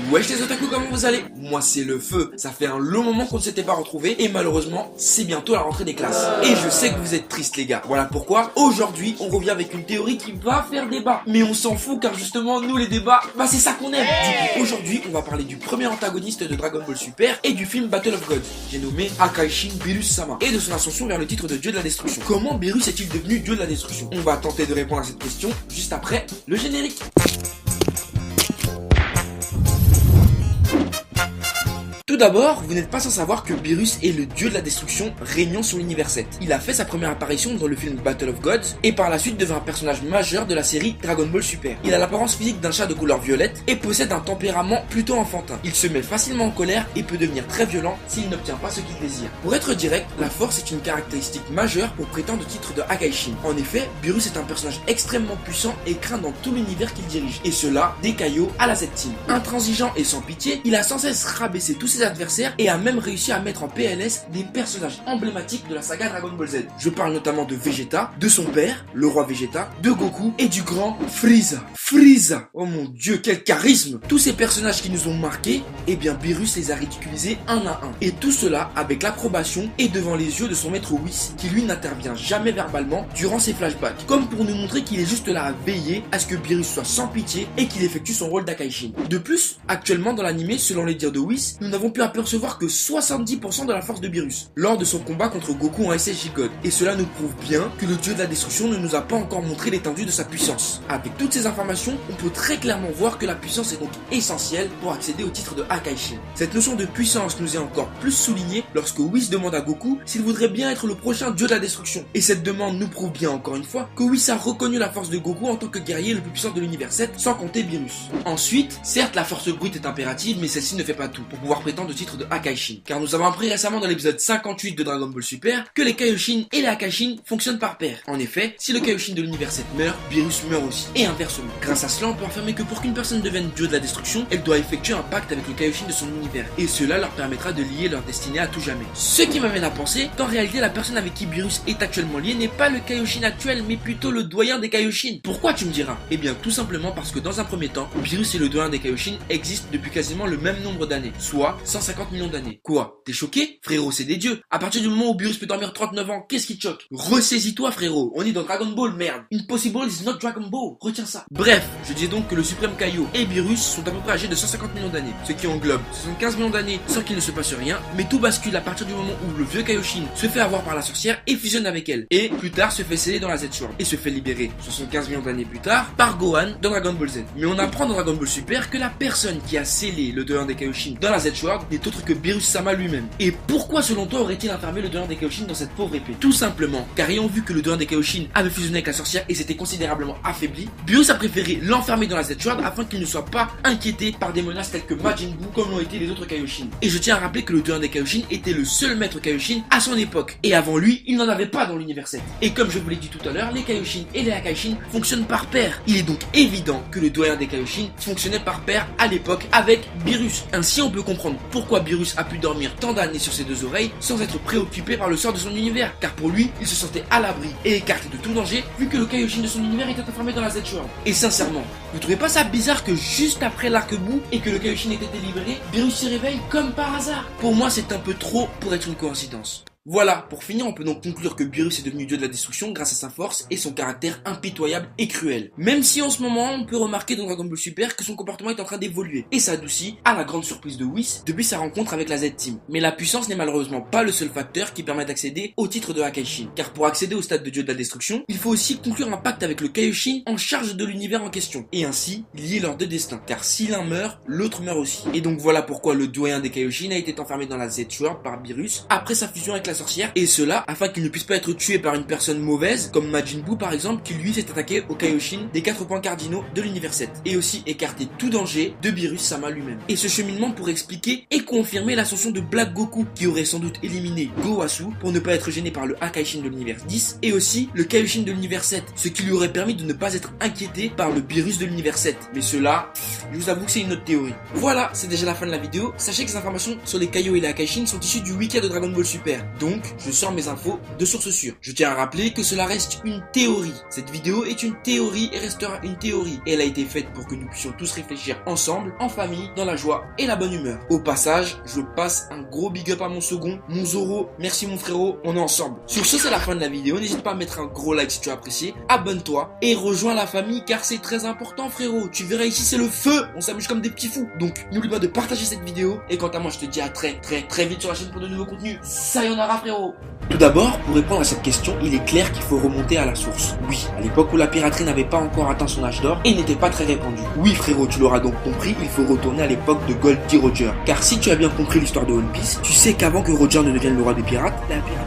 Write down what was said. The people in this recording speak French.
Wesh les otaku, comment vous allez? Moi c'est le feu, ça fait un long moment qu'on ne s'était pas retrouvés et malheureusement c'est bientôt la rentrée des classes. Et je sais que vous êtes tristes les gars, voilà pourquoi aujourd'hui on revient avec une théorie qui va faire débat. Mais on s'en fout car justement nous les débats, bah c'est ça qu'on aime. Du coup aujourd'hui on va parler du premier antagoniste de Dragon Ball Super et du film Battle of Gods, j'ai nommé Akaishin Beerus-sama, et de son ascension vers le titre de dieu de la destruction. Comment Beerus est-il devenu dieu de la destruction? On va tenter de répondre à cette question juste après le générique. Tout d'abord, vous n'êtes pas sans savoir que Beerus est le dieu de la destruction régnant sur l'univers 7. Il a fait sa première apparition dans le film Battle of Gods et par la suite devint un personnage majeur de la série Dragon Ball Super. Il a l'apparence physique d'un chat de couleur violette et possède un tempérament plutôt enfantin. Il se met facilement en colère et peut devenir très violent s'il n'obtient pas ce qu'il désire. Pour être direct, la force est une caractéristique majeure pour prétendre au titre de Akaishin. En effet, Beerus est un personnage extrêmement puissant et craint dans tout l'univers qu'il dirige, et cela des Kaio à la Z-Team. Intransigeant et sans pitié, il a sans cesse rabaissé tous ses adversaires et a même réussi à mettre en PLS des personnages emblématiques de la saga Dragon Ball Z. Je parle notamment de Vegeta, de son père, le roi Vegeta, de Goku et du grand Frieza. Frieza! Oh mon dieu, quel charisme! Tous ces personnages qui nous ont marqués, eh bien Beerus les a ridiculisés un à un. Et tout cela avec l'approbation et devant les yeux de son maître Whis, qui lui n'intervient jamais verbalement durant ses flashbacks. Comme pour nous montrer qu'il est juste là à veiller à ce que Beerus soit sans pitié et qu'il effectue son rôle d'Akaishin. De plus, actuellement dans l'anime, selon les dires de Whis, nous n'avons pu apercevoir que 70% de la force de Beerus lors de son combat contre Goku en SSJ God. Et cela nous prouve bien que le dieu de la destruction ne nous a pas encore montré l'étendue de sa puissance. Avec toutes ces informations, on peut très clairement voir que la puissance est donc essentielle pour accéder au titre de Akaishin. Cette notion de puissance nous est encore plus soulignée lorsque Whis demande à Goku s'il voudrait bien être le prochain dieu de la destruction. Et cette demande nous prouve bien encore une fois que Whis a reconnu la force de Goku en tant que guerrier le plus puissant de l'univers 7, sans compter Beerus. Ensuite, certes la force brute est impérative, mais celle-ci ne fait pas tout pour pouvoir prétendre au titre de Akaishin. Car nous avons appris récemment dans l'épisode 58 de Dragon Ball Super que les Kaioshin et les Akaishin fonctionnent par paire. En effet, si le Kaioshin de l'univers 7 meurt, Beerus meurt aussi, et inversement. Grâce à cela, on peut affirmer que pour qu'une personne devienne dieu de la destruction, elle doit effectuer un pacte avec le Kaioshin de son univers, et cela leur permettra de lier leur destinée à tout jamais. Ce qui m'amène à penser qu'en réalité la personne avec qui Beerus est actuellement lié n'est pas le Kaioshin actuel, mais plutôt le doyen des Kaioshin. Pourquoi tu me diras? Eh bien tout simplement parce que dans un premier temps, Beerus et le doyen des Kaioshin existent depuis quasiment le même nombre d'années, soit 150 millions d'années. Quoi? T'es choqué? Frérot, c'est des dieux. À partir du moment où Beerus peut dormir 39 ans, qu'est-ce qui te choque? Ressaisis-toi frérot, on est dans Dragon Ball, merde. Impossible is not Dragon Ball, retiens ça. Bref, je disais donc que le suprême Kaio et Beerus sont à peu près âgés de 150 millions d'années, ce qui englobe 75 millions d'années sans qu'il ne se passe rien, mais tout bascule à partir du moment où le vieux Kaioshin se fait avoir par la sorcière et fusionne avec elle, et plus tard se fait sceller dans la Z-Sword, et se fait libérer 75 millions d'années plus tard par Gohan dans Dragon Ball Z. Mais on apprend dans Dragon Ball Super que la personne qui a scellé le doyen des Kaioshin dans la Z-Sword n'est autre que Beerus-sama lui-même. Et pourquoi selon toi aurait-il enfermé le doyen des Kaioshin dans cette pauvre épée? Tout simplement car ayant vu que le doyen des Kaioshin avait fusionné avec la sorcière et s'était considérablement affaibli, Beerus a préféré l'enfermer dans la Z-Sword afin qu'il ne soit pas inquiété par des menaces telles que Majin Buu comme l'ont été les autres Kaioshin. Et je tiens à rappeler que le doyen des Kaioshin était le seul maître Kaioshin à son époque, et avant lui il n'en avait pas dans l'univers 7. Et comme je vous l'ai dit tout à l'heure, les Kaioshin et les Akaishin fonctionnent par paire. Il est donc évident que le doyen des Kaioshin fonctionnait par paire à l'époque avec Beerus. Ainsi on peut comprendre pourquoi Beerus a pu dormir tant d'années sur ses deux oreilles sans être préoccupé par le sort de son univers, car pour lui il se sentait à l'abri et écarté de tout danger vu que le Kaioshin de son univers était enfermé dans la Z-Sword. Et sincèrement, vous trouvez pas ça bizarre que juste après l'arc Buu et que le Kaioshin ait été libéré, Beerus se réveille comme par hasard? Pour moi c'est un peu trop pour être une coïncidence. Voilà, pour finir, on peut donc conclure que Beerus est devenu dieu de la destruction grâce à sa force et son caractère impitoyable et cruel. Même si en ce moment, on peut remarquer dans Dragon Ball Super que son comportement est en train d'évoluer et s'adoucit à la grande surprise de Whis depuis sa rencontre avec la Z-Team. Mais la puissance n'est malheureusement pas le seul facteur qui permet d'accéder au titre de Akaishin. Car pour accéder au stade de dieu de la destruction, il faut aussi conclure un pacte avec le Kaioshin en charge de l'univers en question et ainsi lier leurs deux destins. Car si l'un meurt, l'autre meurt aussi. Et donc voilà pourquoi le doyen des Kaioshin a été enfermé dans la Z-Sword par Beerus après sa fusion avec la sorcière, et cela afin qu'il ne puisse pas être tué par une personne mauvaise comme Majin Buu par exemple, qui lui s'est attaqué au Kaioshin des 4 points cardinaux de l'univers 7 et aussi écarté tout danger de Beerus-sama lui-même. Et ce cheminement pourrait expliquer et confirmer l'ascension de Black Goku qui aurait sans doute éliminé Gowasu pour ne pas être gêné par le Akaishin de l'univers 10 et aussi le Kaioshin de l'univers 7, ce qui lui aurait permis de ne pas être inquiété par le Beerus de l'univers 7. Mais cela, je vous avoue que c'est une autre théorie. Voilà, c'est déjà la fin de la vidéo. Sachez que les informations sur les Kaio et les Akaishin sont issues du wiki de Dragon Ball Super. Donc, je sors mes infos de sources sûres. Je tiens à rappeler que cela reste une théorie. Cette vidéo est une théorie et restera une théorie. Et elle a été faite pour que nous puissions tous réfléchir ensemble, en famille, dans la joie et la bonne humeur. Au passage, je passe un gros big up à mon second, mon Zoro. Merci mon frérot, on est ensemble. Sur ce, c'est la fin de la vidéo. N'hésite pas à mettre un gros like si tu as apprécié. Abonne-toi et rejoins la famille car c'est très important frérot. Tu verras ici, c'est le feu. On s'amuse comme des petits fous. Donc, n'oublie pas de partager cette vidéo. Et quant à moi, je te dis à très vite sur la chaîne pour de nouveaux contenus. Sayonara frérot. Tout d'abord, pour répondre à cette question, il est clair qu'il faut remonter à la source. Oui, à l'époque où la piraterie n'avait pas encore atteint son âge d'or et n'était pas très répandue. Oui frérot, tu l'auras donc compris, il faut retourner à l'époque de Goldie Roger. Car si tu as bien compris l'histoire de One Piece, tu sais qu'avant que Roger ne devienne le roi des pirates, la pirate